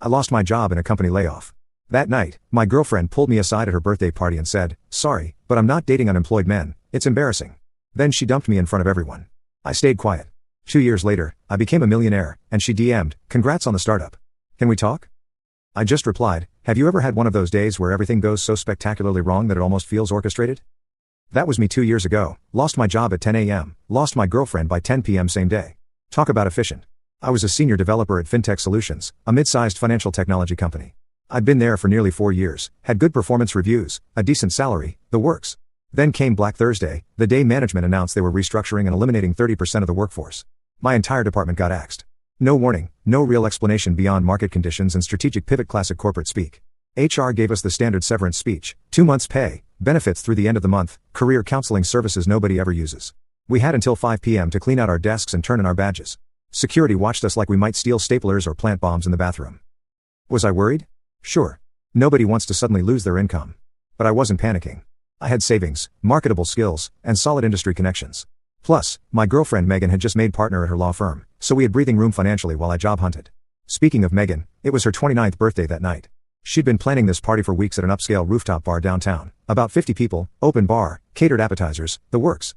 I lost my job in a company layoff. That night, my girlfriend pulled me aside at her birthday party and said, "Sorry, but I'm not dating unemployed men, it's embarrassing." Then she dumped me in front of everyone. I stayed quiet. 2 years later, I became a millionaire, and she DM'd, "Congrats on the startup. Can we talk?" I just replied, "Have you ever had one of those days where everything goes so spectacularly wrong that it almost feels orchestrated?" That was me 2 years ago. Lost my job at 10 a.m., lost my girlfriend by 10 p.m. same day. Talk about efficient. I was a senior developer at FinTech Solutions, a mid-sized financial technology company. I'd been there for nearly 4 years, had good performance reviews, a decent salary, the works. Then came Black Thursday, the day management announced they were restructuring and eliminating 30% of the workforce. My entire department got axed. No warning, no real explanation beyond market conditions and strategic pivot, classic corporate speak. HR gave us the standard severance speech, 2 months pay, benefits through the end of the month, career counseling services nobody ever uses. We had until 5 p.m. to clean out our desks and turn in our badges. Security watched us like we might steal staplers or plant bombs in the bathroom. Was I worried? Sure. Nobody wants to suddenly lose their income. But I wasn't panicking. I had savings, marketable skills, and solid industry connections. Plus, my girlfriend Megan had just made partner at her law firm, so we had breathing room financially while I job hunted. Speaking of Megan, it was her 29th birthday that night. She'd been planning this party for weeks at an upscale rooftop bar downtown. About 50 people, open bar, catered appetizers, the works.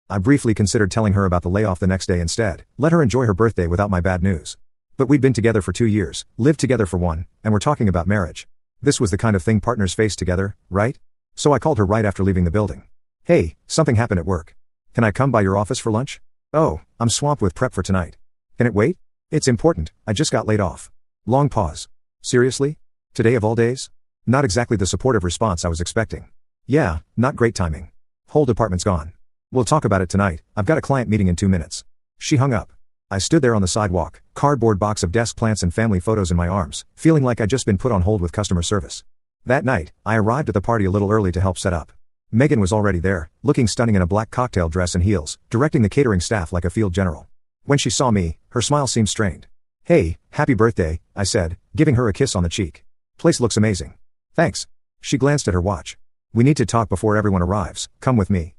I briefly considered telling her about the layoff the next day instead, let her enjoy her birthday without my bad news. But we'd been together for 2 years, lived together for 1, and were talking about marriage. This was the kind of thing partners face together, right? So I called her right after leaving the building. "Hey, something happened at work. Can I come by your office for lunch?" "Oh, I'm swamped with prep for tonight. Can it wait?" "It's important, I just got laid off." Long pause. "Seriously? Today of all days?" Not exactly the supportive response I was expecting. "Yeah, not great timing. Whole department's gone. We'll talk about it tonight, I've got a client meeting in 2 minutes." She hung up. I stood there on the sidewalk, cardboard box of desk plants and family photos in my arms, feeling like I'd just been put on hold with customer service. That night, I arrived at the party a little early to help set up. Megan was already there, looking stunning in a black cocktail dress and heels, directing the catering staff like a field general. When she saw me, her smile seemed strained. "Hey, happy birthday," I said, giving her a kiss on the cheek. "Place looks amazing." "Thanks." She glanced at her watch. "We need to talk before everyone arrives, come with me."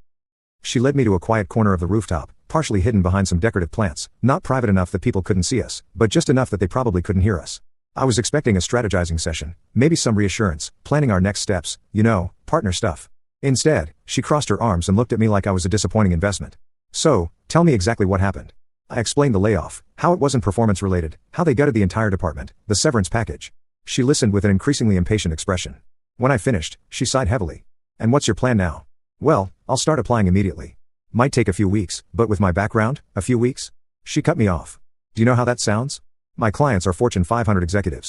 She led me to a quiet corner of the rooftop, partially hidden behind some decorative plants, not private enough that people couldn't see us, but just enough that they probably couldn't hear us. I was expecting a strategizing session, maybe some reassurance, planning our next steps, partner stuff. Instead, she crossed her arms and looked at me like I was a disappointing investment. "So, tell me exactly what happened." I explained the layoff, how it wasn't performance related, how they gutted the entire department, the severance package. She listened with an increasingly impatient expression. When I finished, she sighed heavily. "And what's your plan now?" "Well, I'll start applying immediately. Might take a few weeks, but with my background, a few weeks?" She cut me off. "Do you know how that sounds? My clients are Fortune 500 executives.